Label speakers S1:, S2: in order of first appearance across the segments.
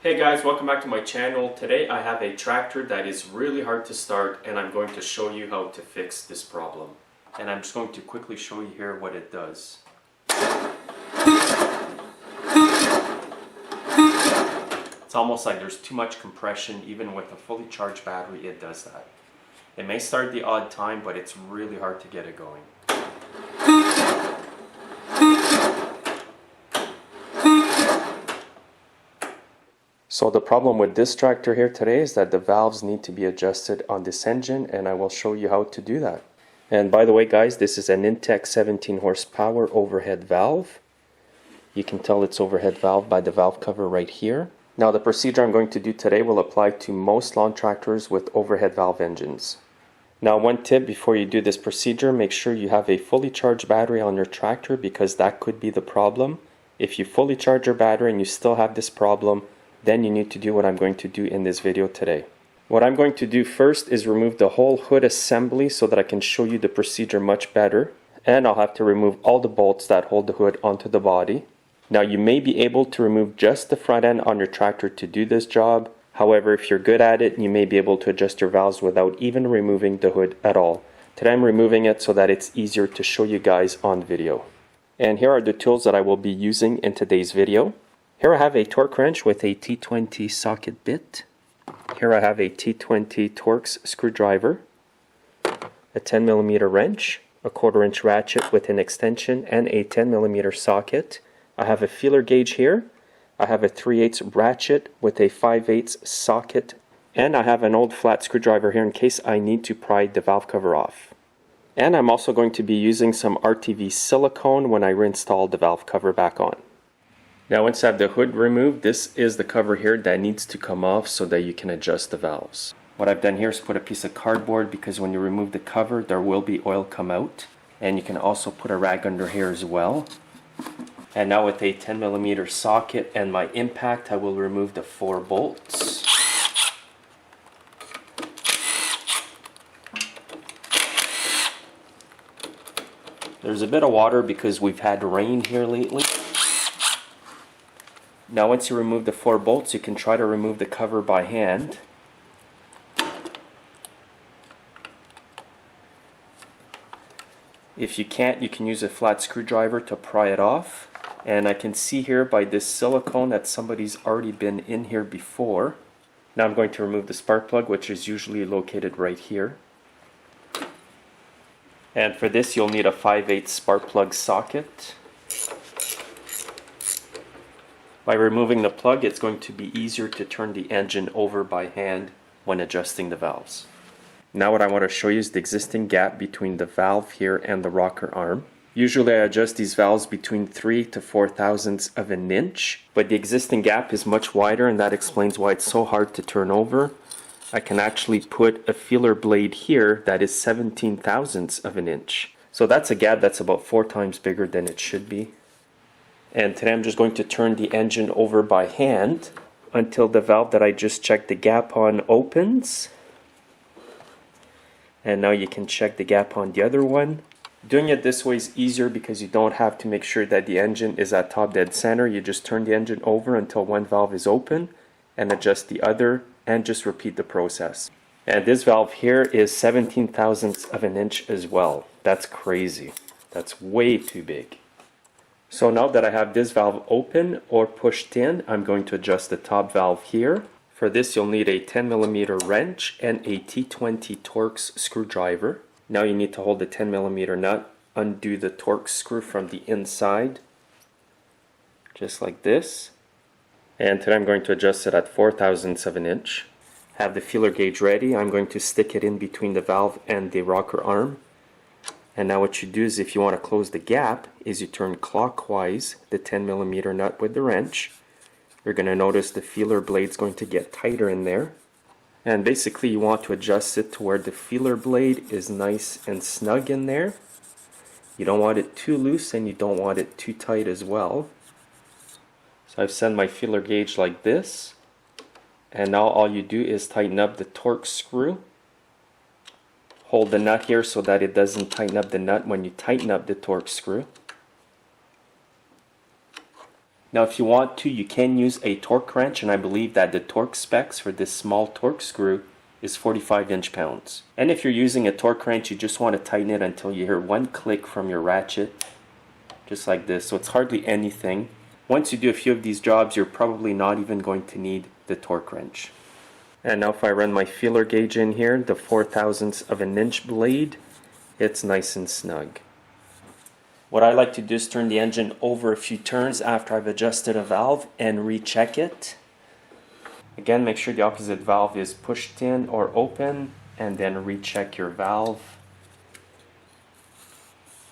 S1: Hey guys, welcome back to my channel. Today I have a tractor that is really hard to start and I'm going to show you how to fix this problem. And I'm just going to quickly show you here what it does. It's almost like there's too much compression. Even with a fully charged battery, it does that. It may start the odd time, but it's really hard to get it going. So the problem with this tractor here today is that the valves need to be adjusted on this engine, and I will show you how to do that. And by the way guys, this is an Intech 17 horsepower overhead valve. You can tell it's overhead valve by the valve cover right here. Now the procedure I'm going to do today will apply to most lawn tractors with overhead valve engines. Now one tip before you do this procedure, make sure you have a fully charged battery on your tractor, because that could be the problem. If you fully charge your battery and you still have this problem, then you need to do what I'm going to do in this video today. What I'm going to do first is remove the whole hood assembly so that I can show you the procedure much better. And I'll have to remove all the bolts that hold the hood onto the body. Now you may be able to remove just the front end on your tractor to do this job. However, if you're good at it, you may be able to adjust your valves without even removing the hood at all. Today I'm removing it so that it's easier to show you guys on video. And here are the tools that I will be using in today's video. Here I have a torque wrench with a T20 socket bit. Here I have a T20 Torx screwdriver, a 10mm wrench, a 1/4 inch ratchet with an extension and a 10mm socket. I have a feeler gauge here. I have a 3/8 ratchet with a 5/8 socket, and I have an old flat screwdriver here in case I need to pry the valve cover off. And I'm also going to be using some RTV silicone when I reinstall the valve cover back on. Now once I have the hood removed, this is the cover here that needs to come off so that you can adjust the valves. What I've done here is put a piece of cardboard, because when you remove the cover there will be oil come out. And you can also put a rag under here as well. And now with a 10mm socket and my impact, I will remove the 4 bolts. There's a bit of water because we've had rain here lately. Now once you remove the 4 bolts, you can try to remove the cover by hand. If you can't, you can use a flat screwdriver to pry it off. And I can see here by this silicone that somebody's already been in here before. Now I'm going to remove the spark plug, which is usually located right here. And for this you'll need a 5/8 spark plug socket. By removing the plug, it's going to be easier to turn the engine over by hand when adjusting the valves. Now what I want to show you is the existing gap between the valve here and the rocker arm. Usually I adjust these valves between 3 to 4 thousandths of an inch, but the existing gap is much wider, and that explains why it's so hard to turn over. I can actually put a feeler blade here that is 17 thousandths of an inch. So that's a gap that's about 4 times bigger than it should be. And today I'm just going to turn the engine over by hand until the valve that I just checked the gap on opens. And now you can check the gap on the other one. Doing it this way is easier because you don't have to make sure that the engine is at top dead center. You just turn the engine over until one valve is open and adjust the other, and just repeat the process. And this valve here is 17 thousandths of an inch as well. That's crazy. That's way too big. So now that I have this valve open or pushed in, I'm going to adjust the top valve here. For this you'll need a 10mm wrench and a T20 Torx screwdriver. Now you need to hold the 10mm nut, undo the Torx screw from the inside, just like this. And today I'm going to adjust it at 4 thousandths of an inch. Have the feeler gauge ready. I'm going to stick it in between the valve and the rocker arm. And now what you do is, if you want to close the gap, is you turn clockwise the 10mm nut with the wrench. You're going to notice the feeler blade's going to get tighter in there. And basically you want to adjust it to where the feeler blade is nice and snug in there. You don't want it too loose and you don't want it too tight as well. So I've set my feeler gauge like this. And now all you do is tighten up the Torx screw. Hold the nut here so that it doesn't tighten up the nut when you tighten up the Torx screw. Now if you want to, you can use a torque wrench, and I believe that the torque specs for this small torque screw is 45 inch-pounds. And if you're using a torque wrench, you just want to tighten it until you hear one click from your ratchet, just like this. So it's hardly anything. Once you do a few of these jobs, you're probably not even going to need the torque wrench. And now if I run my feeler gauge in here, the 4/1000 of an inch blade, it's nice and snug. What I like to do is turn the engine over a few turns after I've adjusted a valve and recheck it. Again, make sure the opposite valve is pushed in or open, and then recheck your valve.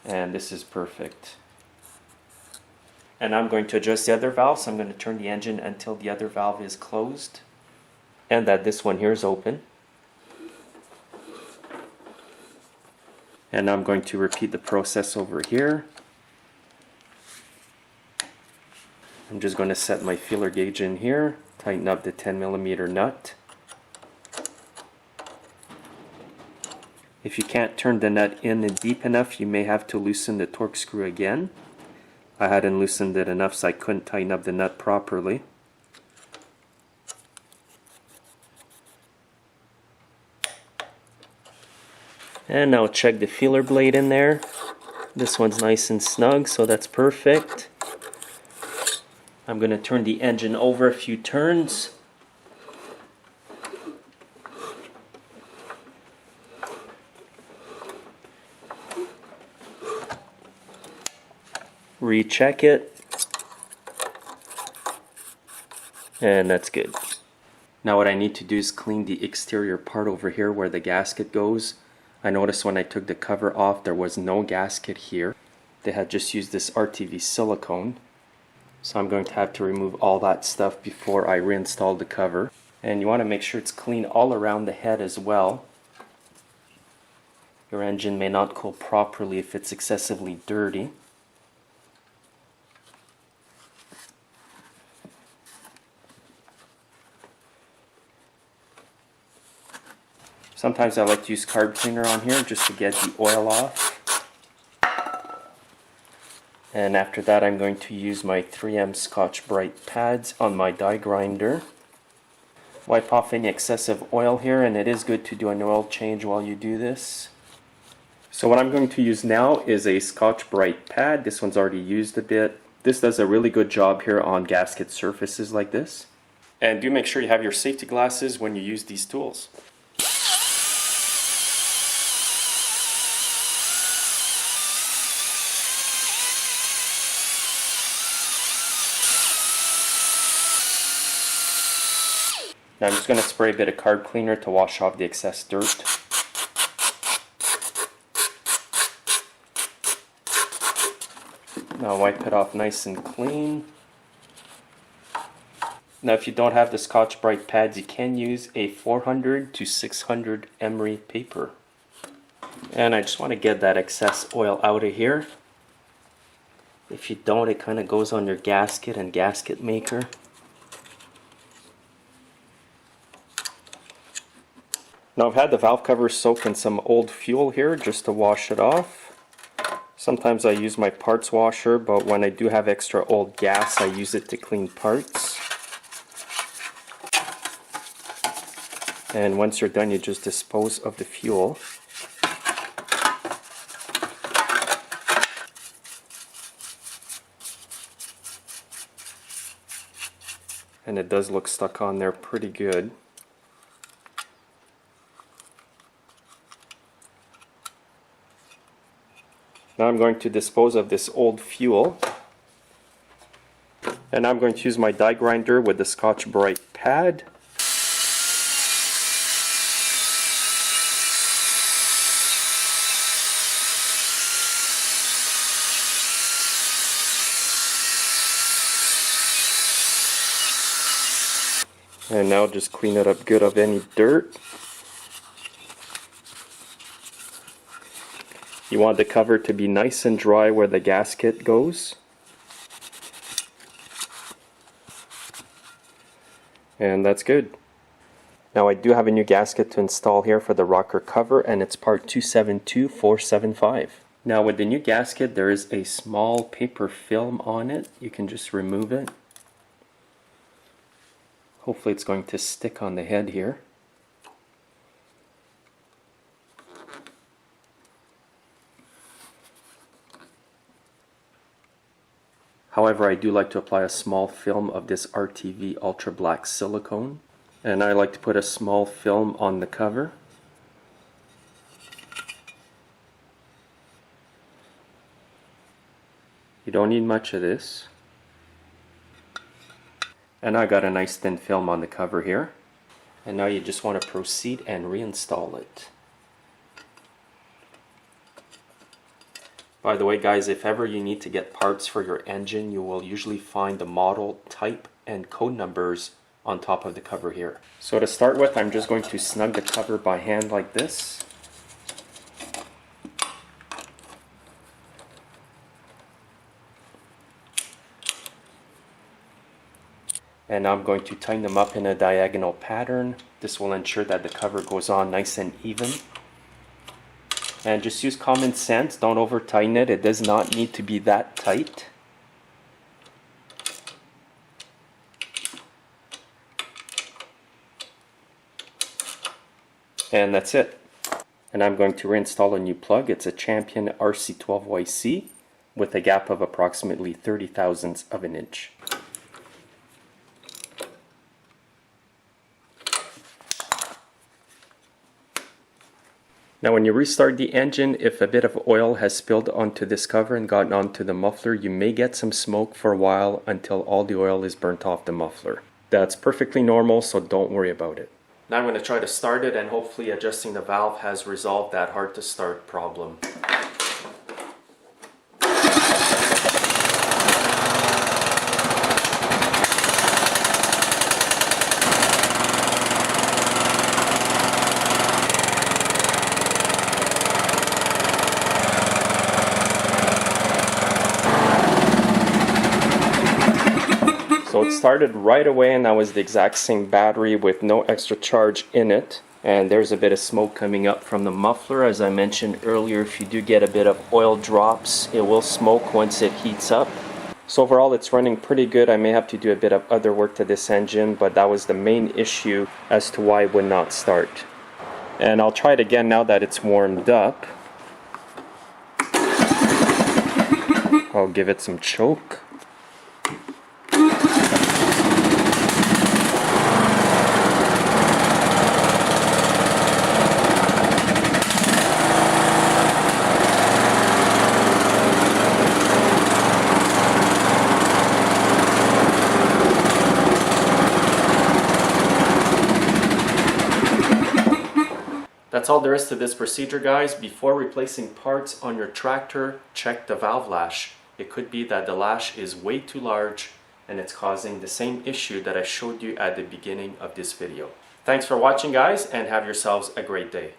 S1: And this is perfect. And I'm going to adjust the other valve, so I'm going to turn the engine until the other valve is closed and that this one here is open. And I'm going to repeat the process over here. I'm just going to set my feeler gauge in here, tighten up the 10mm nut. If you can't turn the nut in deep enough, you may have to loosen the torque screw again. I hadn't loosened it enough, so I couldn't tighten up the nut properly. And now check the feeler blade in there. This one's nice and snug, so that's perfect. I'm going to turn the engine over a few turns. Recheck it. And that's good. Now what I need to do is clean the exterior part over here where the gasket goes. I noticed when I took the cover off there was no gasket here. They had just used this RTV silicone. So I'm going to have to remove all that stuff before I reinstall the cover. And you want to make sure it's clean all around the head as well. Your engine may not cool properly if it's excessively dirty. Sometimes I like to use carb cleaner on here just to get the oil off. And after that I'm going to use my 3M Scotch-Brite pads on my die grinder. Wipe off any excessive oil here, and it is good to do an oil change while you do this. So what I'm going to use now is a Scotch-Brite pad. This one's already used a bit. This does a really good job here on gasket surfaces like this. And do make sure you have your safety glasses when you use these tools. Now I'm just going to spray a bit of carb cleaner to wash off the excess dirt. Now wipe it off nice and clean. Now if you don't have the Scotch-Brite pads, you can use a 400 to 600 emery paper. And I just want to get that excess oil out of here. If you don't, it kind of goes on your gasket and gasket maker. Now I've had the valve cover soak in some old fuel here just to wash it off. Sometimes I use my parts washer, but when I do have extra old gas, I use it to clean parts. And once you're done, you just dispose of the fuel. And it does look stuck on there pretty good. Now I'm going to dispose of this old fuel. And I'm going to use my die grinder with the Scotch-Brite pad. And now just clean it up good of any dirt. You want the cover to be nice and dry where the gasket goes. And that's good. Now I do have a new gasket to install here for the rocker cover, and it's part 272475. Now with the new gasket, there is a small paper film on it. You can just remove it. Hopefully it's going to stick on the head here. However, I do like to apply a small film of this RTV Ultra Black silicone. And I like to put a small film on the cover. You don't need much of this. And I got a nice thin film on the cover here. And now you just want to proceed and reinstall it. By the way guys, if ever you need to get parts for your engine, you will usually find the model, type, and code numbers on top of the cover here. So to start with, I'm just going to snug the cover by hand like this. And now I'm going to tighten them up in a diagonal pattern. This will ensure that the cover goes on nice and even. And just use common sense, don't over tighten it. It does not need to be that tight. And that's it. And I'm going to reinstall a new plug. It's a Champion RC12YC with a gap of approximately 30 thousandths of an inch. Now when you restart the engine, if a bit of oil has spilled onto this cover and gotten onto the muffler, you may get some smoke for a while until all the oil is burnt off the muffler. That's perfectly normal, so don't worry about it. Now I'm going to try to start it, and hopefully adjusting the valve has resolved that hard to start problem. So it started right away, and that was the exact same battery with no extra charge in it. And there's a bit of smoke coming up from the muffler. As I mentioned earlier, if you do get a bit of oil drops, it will smoke once it heats up. So overall it's running pretty good. I may have to do a bit of other work to this engine, but that was the main issue as to why it would not start. And I'll try it again now that it's warmed up. I'll give it some choke. That's all there is to this procedure, guys. Before replacing parts on your tractor, check the valve lash. It could be that the lash is way too large and it's causing the same issue that I showed you at the beginning of this video. Thanks for watching, guys, and have yourselves a great day.